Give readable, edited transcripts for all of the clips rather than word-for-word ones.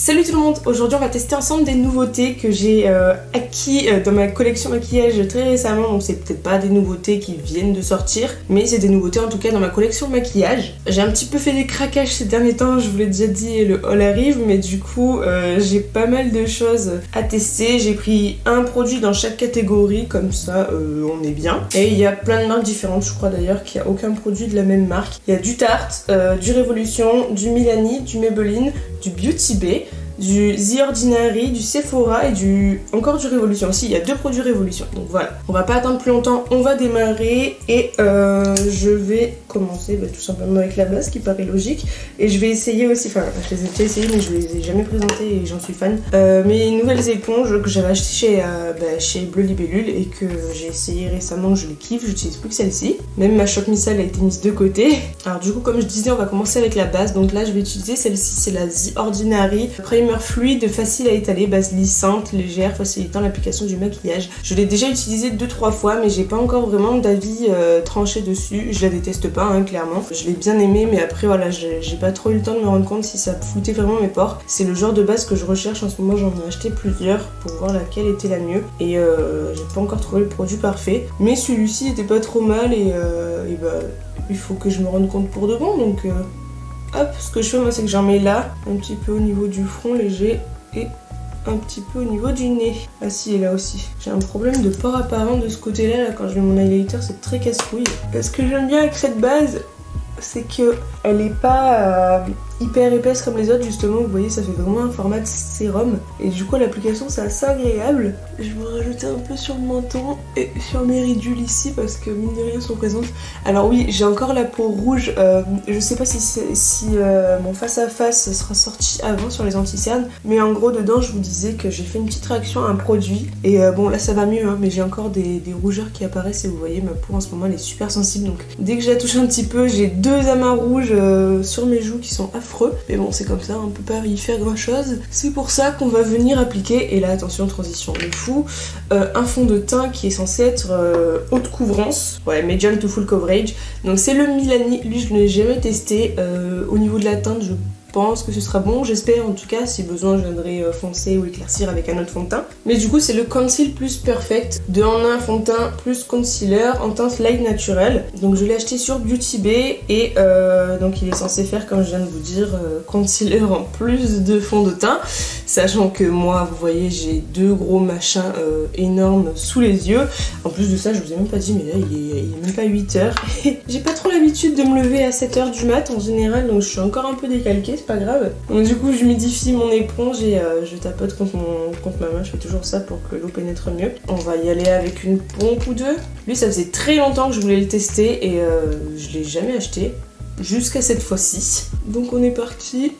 Salut tout le monde, aujourd'hui on va tester ensemble des nouveautés que j'ai acquis dans ma collection maquillage très récemment. Donc c'est peut-être pas des nouveautés qui viennent de sortir, mais c'est des nouveautés en tout cas dans ma collection maquillage. J'ai un petit peu fait des craquages ces derniers temps, je vous l'ai déjà dit, le haul arrive, mais du coup j'ai pas mal de choses à tester. J'ai pris un produit dans chaque catégorie, comme ça on est bien. Et il y a plein de marques différentes, je crois d'ailleurs qu'il n'y a aucun produit de la même marque. Il y a du Tarte, du Révolution, du Milani, du Maybelline, du Beauty Bay, du The Ordinary, du Sephora et encore du Révolution aussi. Il y a deux produits Révolution. Donc voilà, on va pas attendre plus longtemps, on va démarrer et je vais commencer tout simplement avec la base qui paraît logique. Et je vais essayer aussi, enfin je les ai déjà essayées mais je les ai jamais présentées et j'en suis fan. Mes nouvelles éponges que j'avais achetées chez Bleu Libellule et que j'ai essayé récemment, je les kiffe, j'utilise plus que celle-ci. Même ma choc missile a été mise de côté. Alors du coup comme je disais, on va commencer avec la base. Donc là je vais utiliser celle-ci, c'est la The Ordinary Primer fluide, facile à étaler, base lissante, légère, facilitant l'application du maquillage. Je l'ai déjà utilisé 2-3 fois mais j'ai pas encore vraiment d'avis tranché dessus. Je la déteste pas hein, clairement. Je l'ai bien aimé mais après voilà, j'ai pas trop eu le temps de me rendre compte si ça floutait vraiment mes pores. C'est le genre de base que je recherche en ce moment, j'en ai acheté plusieurs pour voir laquelle était la mieux et j'ai pas encore trouvé le produit parfait. Mais celui-ci était pas trop mal et il faut que je me rende compte pour de bon donc hop, ce que je fais moi c'est que j'en mets là, un petit peu au niveau du front léger et un petit peu au niveau du nez. Ah si, et là aussi. J'ai un problème de pores apparent de ce côté-là, là, quand je mets mon highlighter c'est très casse-couille. Ce que j'aime bien avec cette base, c'est que elle est pas hyper épaisse comme les autres justement, vous voyez ça fait vraiment un format de sérum et du coup l'application c'est assez agréable. Je vais rajouter un peu sur le menton et sur mes ridules ici parce que mine de rien sont présentes. Alors oui, j'ai encore la peau rouge, je sais pas si mon face à face sera sorti avant sur les anti-cernes, mais en gros dedans je vous disais que j'ai fait une petite réaction à un produit et bon là ça va mieux hein, mais j'ai encore des rougeurs qui apparaissent et vous voyez ma peau en ce moment elle est super sensible donc dès que je la touche un petit peu j'ai deux amas rouges sur mes joues qui sont affreux, mais bon c'est comme ça, on peut pas y faire grand chose. C'est pour ça qu'on va venir appliquer, et là attention transition de fou, un fond de teint qui est censé être haute couvrance, ouais, medium to full coverage, donc c'est le Milani. Lui je ne l'ai jamais testé, au niveau de la teinte je pense que ce sera bon, j'espère en tout cas, si besoin je viendrai foncer ou éclaircir avec un autre fond de teint. Mais du coup c'est le Conceal Plus Perfect, 2 en 1 fond de teint plus concealer en teinte light naturelle. Donc je l'ai acheté sur Beauty Bay et donc il est censé faire comme je viens de vous dire, concealer en plus de fond de teint. Sachant que moi vous voyez j'ai deux gros machins énormes sous les yeux. En plus de ça je vous ai même pas dit mais là il est même pas 8h. J'ai pas trop l'habitude de me lever à 7h du mat en général donc je suis encore un peu décalquée. C'est pas grave. Donc du coup j'humidifie mon éponge et je tapote contre ma main, je fais toujours ça pour que l'eau pénètre mieux. On va y aller avec une pompe ou deux. Lui ça faisait très longtemps que je voulais le tester et je l'ai jamais acheté jusqu'à cette fois-ci. Donc on est parti.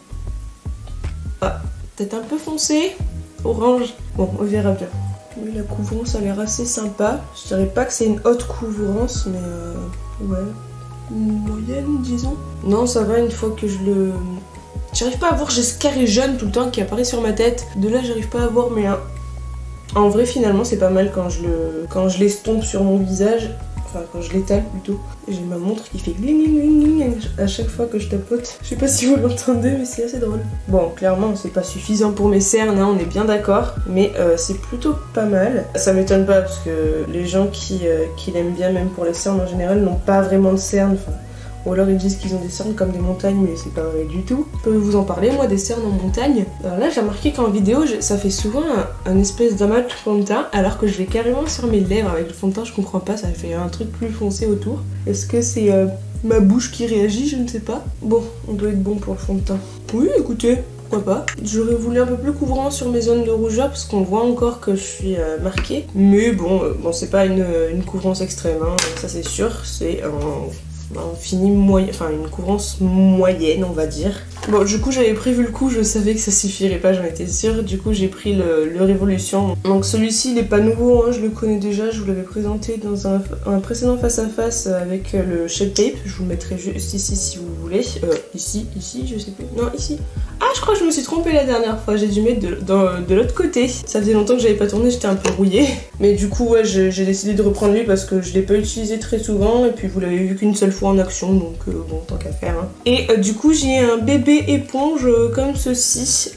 Ah, peut-être un peu foncé, orange. Bon on verra bien. Oui, la couvrance a l'air assez sympa. Je dirais pas que c'est une haute couvrance mais ouais, une moyenne disons. Non ça va une fois que je le... J'arrive pas à voir, j'ai ce carré jaune tout le temps qui apparaît sur ma tête. De là j'arrive pas à voir mais en vrai finalement c'est pas mal quand je l'estompe sur mon visage. Enfin quand je l'étale plutôt. J'ai ma montre qui fait gling gling gling gling à chaque fois que je tapote. Je sais pas si vous l'entendez mais c'est assez drôle. Bon clairement c'est pas suffisant pour mes cernes hein, on est bien d'accord. Mais c'est plutôt pas mal. Ça m'étonne pas parce que les gens qui l'aiment bien même pour les cernes en général n'ont pas vraiment de cernes. Enfin, ou alors ils disent qu'ils ont des cernes comme des montagnes mais c'est pas vrai du tout. Je peux vous en parler moi des cernes en montagne. Alors là j'ai remarqué qu'en vidéo ça fait souvent un espèce d'amas de fond de teint alors que je vais carrément sur mes lèvres avec le fond de teint, je comprends pas, ça fait un truc plus foncé autour. Est-ce que c'est ma bouche qui réagit, je ne sais pas. Bon, on doit être bon pour le fond de teint. Oui écoutez, pourquoi pas. J'aurais voulu un peu plus couvrant sur mes zones de rougeur parce qu'on voit encore que je suis marquée. Mais bon, c'est pas une couvrance extrême, hein, ça c'est sûr, c'est un fini moyen, enfin une couvrance moyenne on va dire. Bon du coup j'avais prévu le coup, je savais que ça suffirait pas, j'en étais sûre, du coup j'ai pris le Révolution. Donc celui-ci il est pas nouveau, hein, je le connais déjà, je vous l'avais présenté dans un précédent face à face avec le Shape Tape, je vous le mettrai juste ici si vous voulez. Ici, je sais plus, non ici. Ah je crois que je me suis trompée la dernière fois, j'ai dû mettre de l'autre côté. Ça faisait longtemps que j'avais pas tourné, j'étais un peu rouillée. Mais du coup ouais j'ai décidé de reprendre lui parce que je l'ai pas utilisé très souvent et puis vous l'avez vu qu'une seule fois. fois en action, donc bon, tant qu'à faire. Hein. Et du coup, j'ai un bébé éponge comme ceci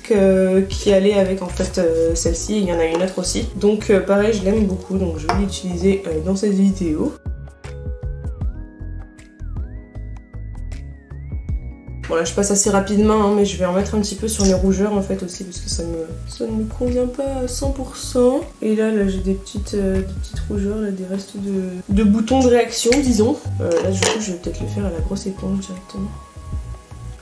qui allait avec en fait celle-ci. Il y en a une autre aussi. Donc pareil, je l'aime beaucoup, donc je vais l'utiliser dans cette vidéo. Bon là je passe assez rapidement hein, mais je vais en mettre un petit peu sur les rougeurs en fait aussi parce que ça ne me convient pas à 100%. Et là j'ai des petites rougeurs, là, des restes de boutons de réaction disons. Là du coup je vais peut-être le faire à la brosse éponge directement.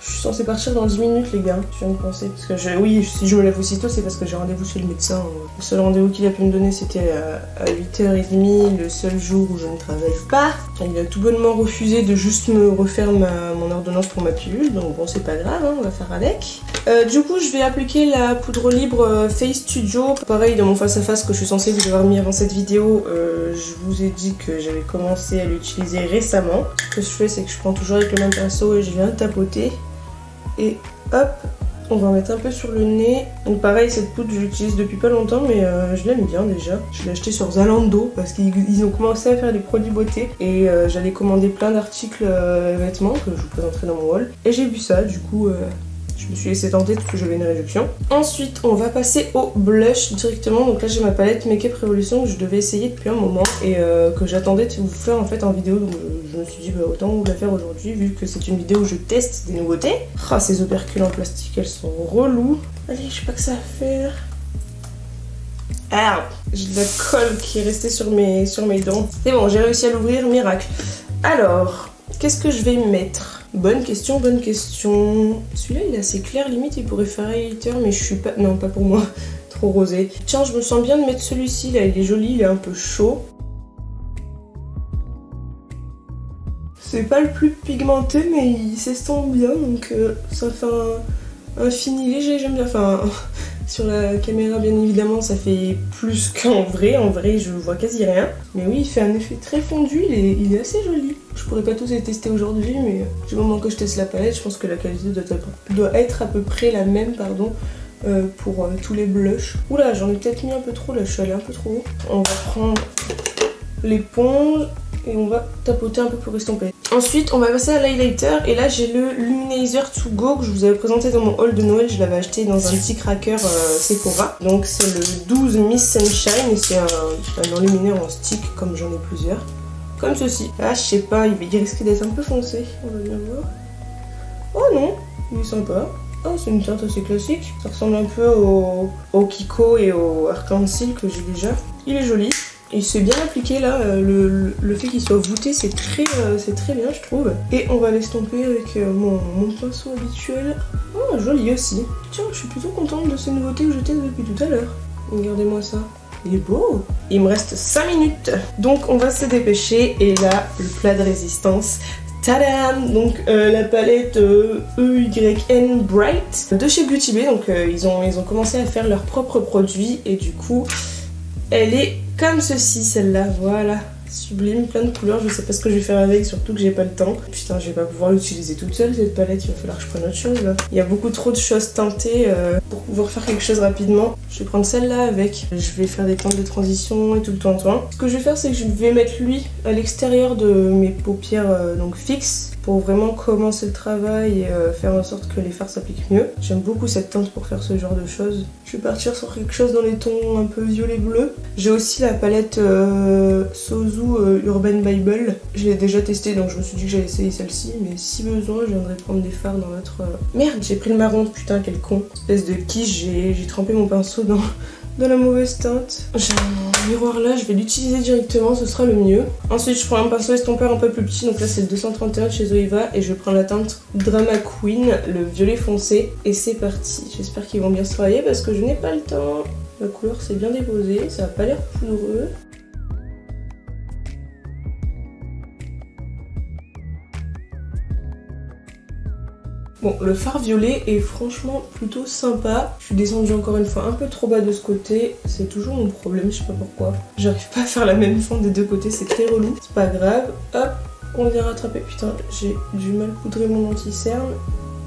Je suis censée partir dans 10 minutes les gars, je viens de penser. Parce que oui, si je me lève aussitôt c'est parce que j'ai rendez-vous chez le médecin. Le seul rendez-vous qu'il a pu me donner c'était à 8h30, le seul jour où je ne travaille pas. Il a tout bonnement refusé de juste me refaire mon ordonnance pour ma pilule, donc bon c'est pas grave, hein, on va faire avec. Du coup je vais appliquer la poudre libre Face Studio. Pareil dans mon face à face que je suis censée vous avoir mis avant cette vidéo, je vous ai dit que j'avais commencé à l'utiliser récemment. Ce que je fais c'est que je prends toujours avec le même pinceau et je viens tapoter. Et hop, on va en mettre un peu sur le nez. Donc pareil, cette poudre je l'utilise depuis pas longtemps mais je l'aime bien déjà. Je l'ai acheté sur Zalando parce qu'ils ont commencé à faire des produits beauté. Et j'allais commander plein d'articles vêtements que je vous présenterai dans mon haul. Et j'ai vu ça, du coup je me suis laissé tenter parce que j'avais une réduction. Ensuite on va passer au blush directement. Donc là j'ai ma palette Make Up Revolution que je devais essayer depuis un moment. Et que j'attendais de vous faire en fait en vidéo. Donc je me suis dit bah, autant vous la faire aujourd'hui vu que c'est une vidéo où je teste des nouveautés. Ah ces opercules en plastique elles sont reloues. Allez je sais pas que ça va faire. Ah j'ai de la colle qui est restée sur mes dents. C'est bon j'ai réussi à l'ouvrir, miracle. Alors qu'est-ce que je vais mettre? Bonne question, bonne question. Celui-là il est assez clair, limite il pourrait faire highlighter mais je suis pas... Non pas pour moi, trop rosé. Tiens je me sens bien de mettre celui-ci là, il est joli, il est un peu chaud. C'est pas le plus pigmenté mais il s'estompe bien donc ça fait un fini léger, j'aime bien. Enfin sur la caméra bien évidemment ça fait plus qu'en vrai, en vrai je vois quasi rien. Mais oui il fait un effet très fondu, il est assez joli. Je pourrais pas tous les tester aujourd'hui mais du moment que je teste la palette je pense que la qualité doit être à peu près la même pardon. Pour tous les blushs. Oula j'en ai peut-être mis un peu trop là, je suis allée un peu trop haut. On va prendre l'éponge et on va tapoter un peu pour estomper. Ensuite on va passer à l'highlighter et là j'ai le Luminizer To Go que je vous avais présenté dans mon haul de Noël. Je l'avais acheté dans un petit cracker Sephora. Donc c'est le 12 Miss Sunshine et c'est un enlumineur en stick comme j'en ai plusieurs. Comme ceci. Ah je sais pas, il risque d'être un peu foncé. On va bien voir. Oh non, il est sympa. Oh c'est une teinte assez classique. Ça ressemble un peu au Kiko et au Arc-en-Ciel que j'ai déjà. Il est joli. Il s'est bien appliqué là, le fait qu'il soit voûté c'est très bien je trouve. Et on va l'estomper avec mon pinceau habituel. Oh joli aussi. Tiens je suis plutôt contente de ces nouveautés que je teste depuis tout à l'heure. Regardez-moi ça. Il est beau. Il me reste 5 minutes. Donc on va se dépêcher et là le plat de résistance. Tadam! Donc la palette EYN Bright de chez Beauty Bay. Donc ils ont commencé à faire leurs propres produits et du coup elle est comme ceci, celle-là, voilà. Sublime, plein de couleurs, je sais pas ce que je vais faire avec, surtout que j'ai pas le temps. Putain, je vais pas pouvoir l'utiliser toute seule cette palette, il va falloir que je prenne autre chose là. Il y a beaucoup trop de choses teintées pour pouvoir faire quelque chose rapidement. Je vais prendre celle-là avec. Je vais faire des teintes de transition et tout le temps. Ce que je vais faire, c'est que je vais mettre lui à l'extérieur de mes paupières donc fixes pour vraiment commencer le travail et faire en sorte que les fards s'appliquent mieux. J'aime beaucoup cette teinte pour faire ce genre de choses. Je vais partir sur quelque chose dans les tons un peu violet-bleu. J'ai aussi la palette Sozu Urban Bible. Je l'ai déjà testée donc je me suis dit que j'allais essayer celle-ci. Mais si besoin, je viendrai prendre des fards dans l'autre... Merde, j'ai pris le marron, putain quel con. Espèce de quiche, j'ai trempé mon pinceau dans la mauvaise teinte. J'ai un miroir là, je vais l'utiliser directement, ce sera le mieux. Ensuite je prends un pinceau estompeur un peu plus petit, donc là c'est le 231 chez Zoeva et je prends la teinte Drama Queen, le violet foncé et c'est parti. J'espère qu'ils vont bien se travailler parce que je n'ai pas le temps. La couleur s'est bien déposée, ça n'a pas l'air poudreux. Bon, le fard violet est franchement plutôt sympa. Je suis descendue encore une fois un peu trop bas de ce côté. C'est toujours mon problème, je sais pas pourquoi. J'arrive pas à faire la même fente des deux côtés, c'est très relou. C'est pas grave. Hop, on vient rattraper. Putain, j'ai du mal poudrer mon anti-cerne.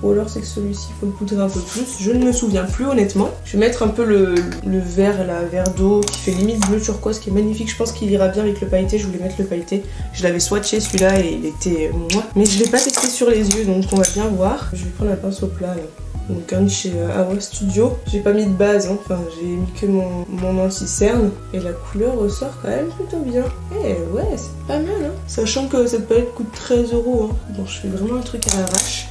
Ou alors c'est que celui-ci il faut le poudrer un peu plus, je ne me souviens plus honnêtement. Je vais mettre un peu le vert là, vert d'eau qui fait limite bleu turquoise, qui est magnifique. Je pense qu'il ira bien avec le pailleté, je voulais mettre le pailleté. Je l'avais swatché celui-là et il était moi. Mais je l'ai pas testé sur les yeux, donc on va bien voir. Je vais prendre un pinceau plat là. Donc un chez Awa Studio. J'ai pas mis de base, hein. Enfin j'ai mis que mon anti-cerne. Et la couleur ressort quand même plutôt bien. Eh ouais, c'est pas mal, hein. Sachant que cette palette coûte 13 €. Hein. Bon, je fais vraiment un truc à l'arrache.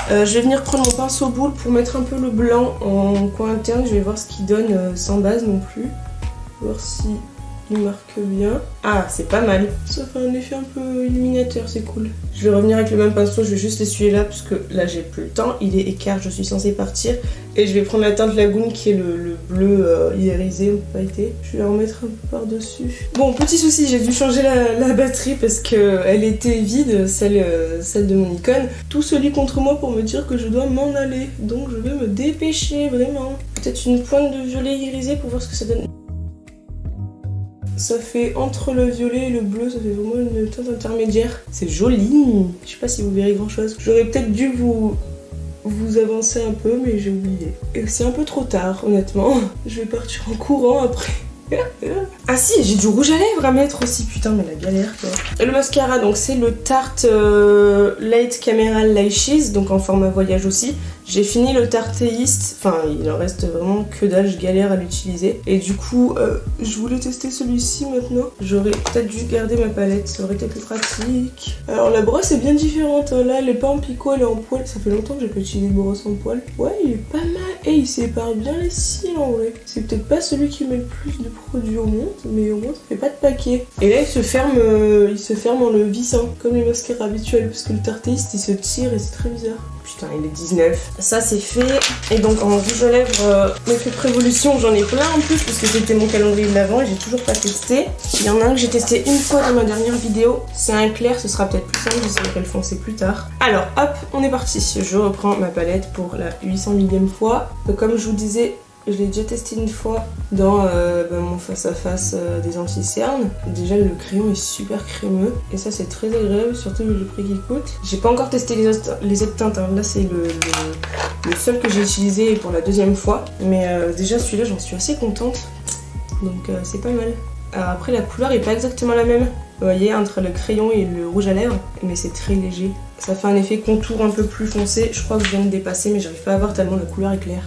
Je vais venir prendre mon pinceau boule pour mettre un peu le blanc en coin interne. Je vais voir ce qu'il donne sans base non plus. Voir si il marque bien. Ah, c'est pas mal. Ça fait un effet un peu illuminateur, c'est cool. Je vais revenir avec le même pinceau, je vais juste l'essuyer là parce que là j'ai plus le temps. Il est écart, je suis censée partir. Et je vais prendre la teinte Lagoon qui est le bleu irisé, pailleté. Je vais en mettre un peu par-dessus. Bon, petit souci, j'ai dû changer la batterie parce qu'elle était vide, celle de mon icône. Tout se lit contre moi pour me dire que je dois m'en aller. Donc je vais me dépêcher, vraiment. Peut-être une pointe de violet irisé pour voir ce que ça donne. Ça fait entre le violet et le bleu, ça fait vraiment une teinte intermédiaire. C'est joli. Je sais pas si vous verrez grand chose. J'aurais peut-être dû vous avancer un peu, mais j'ai oublié. Et c'est un peu trop tard, honnêtement. Je vais partir en courant après. Ah si, j'ai du rouge à lèvres à mettre aussi, putain mais la galère quoi. Et le mascara, donc c'est le Tarte Light Camera Lashes, donc en format voyage aussi. J'ai fini le Tarte East, enfin il en reste vraiment que dalle, je galère à l'utiliser. Et du coup, je voulais tester celui-ci maintenant. J'aurais peut-être dû garder ma palette, ça aurait été plus pratique. Alors la brosse est bien différente, hein. Là elle est pas en picot, elle est en poil. Ça fait longtemps que j'ai pas utilisé de brosse en poil. Ouais, il est pas mal. Et il sépare bien les cils en vrai. C'est peut-être pas celui qui met le plus de produits au monde, mais au moins ça fait pas de paquet. Et là il se ferme en le vissant, comme les mascaras habituels, parce que le Tarte East il se tire et c'est très bizarre. Putain, il est 19. Ça c'est fait. Et donc en rouge à lèvres Make-up Révolution, j'en ai plein en plus parce que c'était mon calendrier de l'avant et j'ai toujours pas testé. Il y en a un que j'ai testé une fois dans ma dernière vidéo. C'est un clair, ce sera peut-être plus simple, j'essaierai de le foncer plus tard. Alors hop, on est parti. Je reprends ma palette pour la 800 millième fois. Donc, comme je vous disais, je l'ai déjà testé une fois dans mon face-à-face des anti-cernes. Déjà le crayon est super crémeux et ça c'est très agréable, surtout vu le prix qu'il coûte. J'ai pas encore testé les autres teintes, hein. Là c'est le seul que j'ai utilisé pour la deuxième fois. Mais déjà celui-là j'en suis assez contente, donc c'est pas mal. Alors après la couleur est pas exactement la même, vous voyez, entre le crayon et le rouge à lèvres, mais c'est très léger. Ça fait un effet contour un peu plus foncé, je crois que je viens de dépasser mais j'arrive pas à voir tellement la couleur est claire.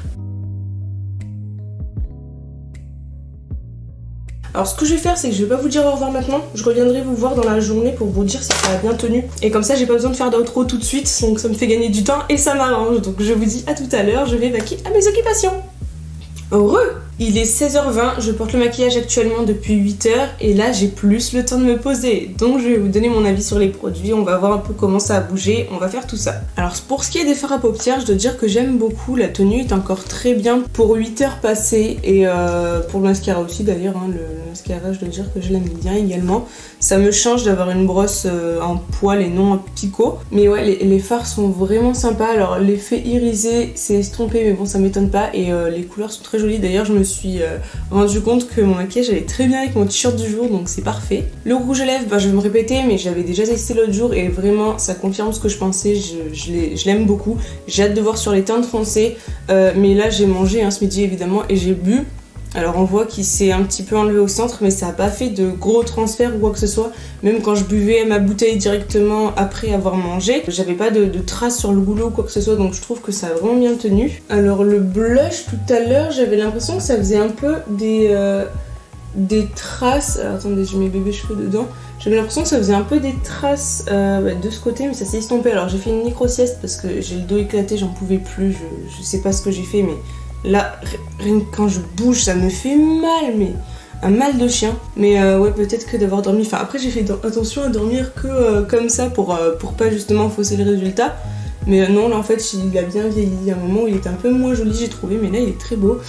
Alors ce que je vais faire, c'est que je vais pas vous dire au revoir maintenant. Je reviendrai vous voir dans la journée pour vous dire si ça a bien tenu. Et comme ça, j'ai pas besoin de faire d'outro tout de suite, donc ça me fait gagner du temps et ça m'arrange. Donc je vous dis à tout à l'heure, je vais vaquer à mes occupations. Heureux! Il est 16h20, je porte le maquillage actuellement depuis 8h et là j'ai plus le temps de me poser. Donc je vais vous donner mon avis sur les produits, on va voir un peu comment ça a bougé, on va faire tout ça. Alors pour ce qui est des fards à paupières, je dois dire que j'aime beaucoup, la tenue est encore très bien pour 8h passées et pour le mascara aussi d'ailleurs, hein, le mascara je dois dire que je l'aime bien également. Ça me change d'avoir une brosse en poil et non en picot. Mais ouais, les fards sont vraiment sympas. Alors l'effet irisé c'est estompé mais bon ça m'étonne pas et les couleurs sont très jolies. D'ailleurs je me suis rendu compte que mon maquillage allait très bien avec mon t-shirt du jour donc c'est parfait. Le rouge à lèvres, je vais me répéter mais j'avais déjà testé l'autre jour et vraiment ça confirme ce que je pensais, je l'aime beaucoup. J'ai hâte de voir sur les teintes foncées mais là j'ai mangé ce midi évidemment et j'ai bu. Alors on voit qu'il s'est un petit peu enlevé au centre mais ça n'a pas fait de gros transferts ou quoi que ce soit. Même quand je buvais ma bouteille directement après avoir mangé, j'avais pas de traces sur le goulot ou quoi que ce soit donc je trouve que ça a vraiment bien tenu. Alors le blush tout à l'heure j'avais l'impression que ça faisait un peu des traces. Alors, attendez, j'ai mes bébés cheveux dedans. J'avais l'impression que ça faisait un peu des traces de ce côté mais ça s'est estompé. Alors j'ai fait une micro sieste parce que j'ai le dos éclaté, j'en pouvais plus, je sais pas ce que j'ai fait mais là, rien que quand je bouge, ça me fait mal, mais un mal de chien. Mais ouais, peut-être que d'avoir dormi... Enfin, après, j'ai fait attention à dormir que comme ça pour pas justement fausser le résultat. Mais non, là, en fait, il a bien vieilli. Il y a un moment où il était un peu moins joli, j'ai trouvé, mais là, il est très beau.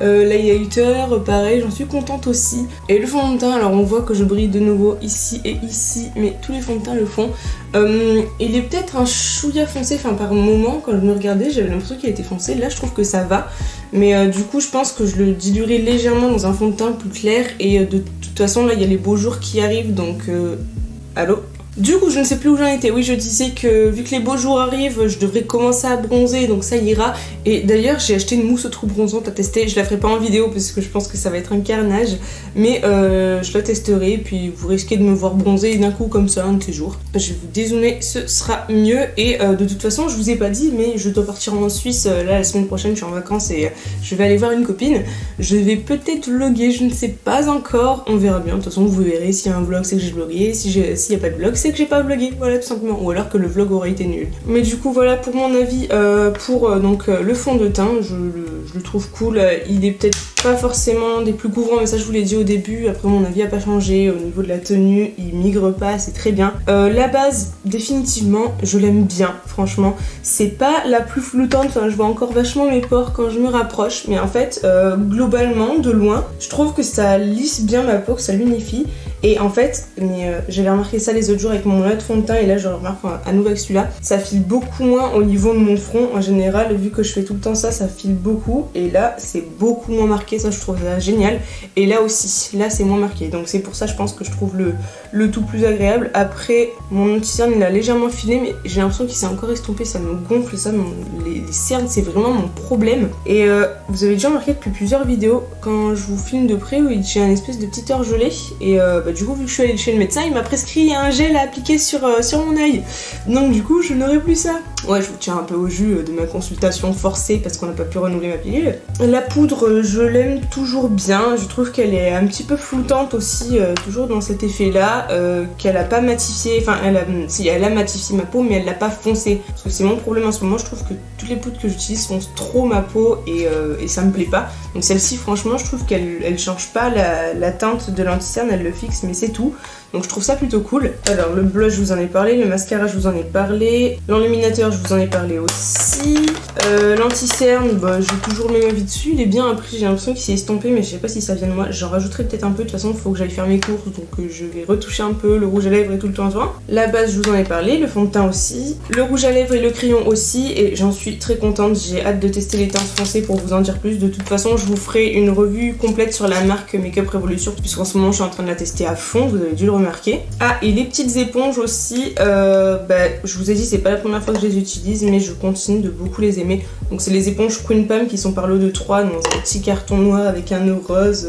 L'highlighter, pareil, j'en suis contente aussi. Et le fond de teint, alors on voit que je brille de nouveau ici et ici, mais tous les fonds de teint le font. Il est peut-être un chouïa foncé, enfin par moment, quand je me regardais, j'avais l'impression qu'il était foncé. Là, je trouve que ça va. Mais du coup, je pense que je le diluerai légèrement dans un fond de teint plus clair. Et de toute façon, là, il y a les beaux jours qui arrivent, donc... Allô ? Du coup je ne sais plus où j'en étais. Oui, je disais que vu que les beaux jours arrivent, je devrais commencer à bronzer, donc ça ira. Et d'ailleurs j'ai acheté une mousse trop bronzante à tester. Je la ferai pas en vidéo parce que je pense que ça va être un carnage, mais je la testerai, puis vous risquez de me voir bronzer d'un coup comme ça un de ces jours. Je vais vous dézoomer, ce sera mieux. Et de toute façon je vous ai pas dit, mais je dois partir en Suisse là la semaine prochaine. Je suis en vacances et je vais aller voir une copine. Je vais peut-être vlogger, je ne sais pas encore, on verra bien. De toute façon vous verrez, s'il y a un vlog c'est que j'ai vlogué, s'il n'y a pas de vlog c'est que j'ai pas vlogué, voilà tout simplement, ou alors que le vlog aurait été nul. Mais du coup voilà pour mon avis pour le fond de teint, je le trouve cool. Il est peut-être pas forcément des plus couvrants, mais ça je vous l'ai dit au début. Après mon avis a pas changé au niveau de la tenue, il migre pas, c'est très bien. La base définitivement je l'aime bien, franchement c'est pas la plus floutante, enfin je vois encore vachement mes pores quand je me rapproche, mais en fait globalement de loin je trouve que ça lisse bien ma peau, que ça l'unifie. Et en fait, j'avais remarqué ça les autres jours avec mon lait de fond de teint, et là je remarque à nouveau avec celui-là, ça file beaucoup moins au niveau de mon front en général, vu que je fais tout le temps ça, ça file beaucoup, et là c'est beaucoup moins marqué, ça je trouve ça génial. Et là aussi, là c'est moins marqué, donc c'est pour ça je pense que je trouve le tout plus agréable. Après mon anti-cerne il a légèrement filé, mais j'ai l'impression qu'il s'est encore estompé, ça me gonfle ça, les cernes c'est vraiment mon problème. Et vous avez déjà remarqué depuis plusieurs vidéos, quand je vous filme de près, où j'ai un espèce de petit orgelet, et du coup vu que je suis allée chez le médecin, il m'a prescrit un gel à appliquer sur mon œil, donc du coup je n'aurai plus ça. Ouais, je vous tiens un peu au jus de ma consultation forcée parce qu'on n'a pas pu renouveler ma pilule. La poudre, je l'aime toujours bien, je trouve qu'elle est un petit peu floutante aussi, toujours dans cet effet là, qu'elle a pas matifié, enfin si elle a matifié ma peau mais elle l'a pas foncé, parce que c'est mon problème en ce moment, je trouve que toutes les poudres que j'utilise foncent trop ma peau et ça me plaît pas. Donc celle-ci franchement je trouve qu'elle change pas la teinte de l'anti-cerne, elle le fixe mais c'est tout. Donc je trouve ça plutôt cool. Alors le blush je vous en ai parlé, le mascara je vous en ai parlé, l'enluminateur je vous en ai parlé aussi, l'anti-cerne bah, j'ai toujours le même avis dessus, il est bien. Après j'ai l'impression qu'il s'est estompé mais je sais pas si ça vient de moi, j'en rajouterai peut-être un peu, de toute façon il faut que j'aille faire mes courses donc je vais retoucher un peu, le rouge à lèvres et tout le temps. La base je vous en ai parlé, le fond de teint aussi, le rouge à lèvres et le crayon aussi, et j'en suis très contente, j'ai hâte de tester les teintes foncées pour vous en dire plus. De toute façon je vous ferai une revue complète sur la marque Makeup Revolution puisqu'en ce moment je suis en train de la tester à fond, vous avez dû le remarquer. Ah, et les petites éponges aussi, je vous ai dit c'est pas la première fois que je les utilise mais je continue de beaucoup les aimer. Donc c'est les éponges Queen Pam qui sont par lot de 3 dans un petit carton noir avec un nœud rose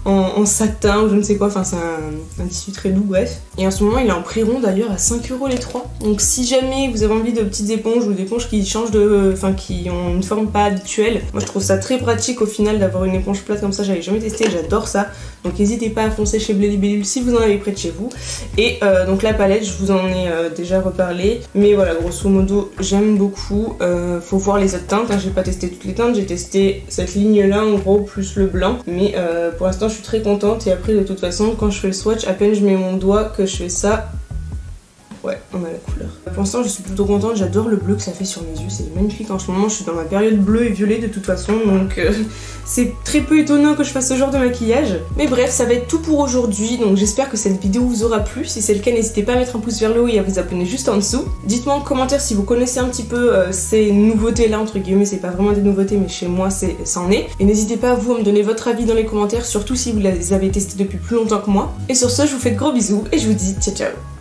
en satin ou je ne sais quoi, enfin c'est un tissu très doux, bref. Et en ce moment il est en prix rond d'ailleurs à 5 € les 3. Donc si jamais vous avez envie de petites éponges ou d'éponges qui changent qui ont une forme pas habituelle, moi je trouve ça très pratique au final d'avoir une éponge plate comme ça, j'avais jamais testé, j'adore ça. Donc n'hésitez pas à foncer chez Blé Libellule si vous en avez près de chez vous. Et donc la palette je vous en ai déjà reparlé, mais voilà grosso modo j'aime beaucoup. Faut voir les autres teintes, hein. J'ai pas testé toutes les teintes, j'ai testé cette ligne là en gros plus le blanc, mais pour l'instant je suis très contente. Et après de toute façon quand je fais le swatch, à peine je mets mon doigt que je fais ça, ouais on a la couleur. Pour l'instant je suis plutôt contente, j'adore le bleu que ça fait sur mes yeux, c'est magnifique en ce moment, je suis dans ma période bleu et violet de toute façon, donc c'est très peu étonnant que je fasse ce genre de maquillage. Mais bref, ça va être tout pour aujourd'hui, donc j'espère que cette vidéo vous aura plu. Si c'est le cas, n'hésitez pas à mettre un pouce vers le haut et à vous abonner juste en dessous. Dites-moi en commentaire si vous connaissez un petit peu ces nouveautés là, entre guillemets, c'est pas vraiment des nouveautés mais chez moi ça en est. Et n'hésitez pas vous à me donner votre avis dans les commentaires, surtout si vous les avez testés depuis plus longtemps que moi. Et sur ce, je vous fais de gros bisous et je vous dis ciao ciao.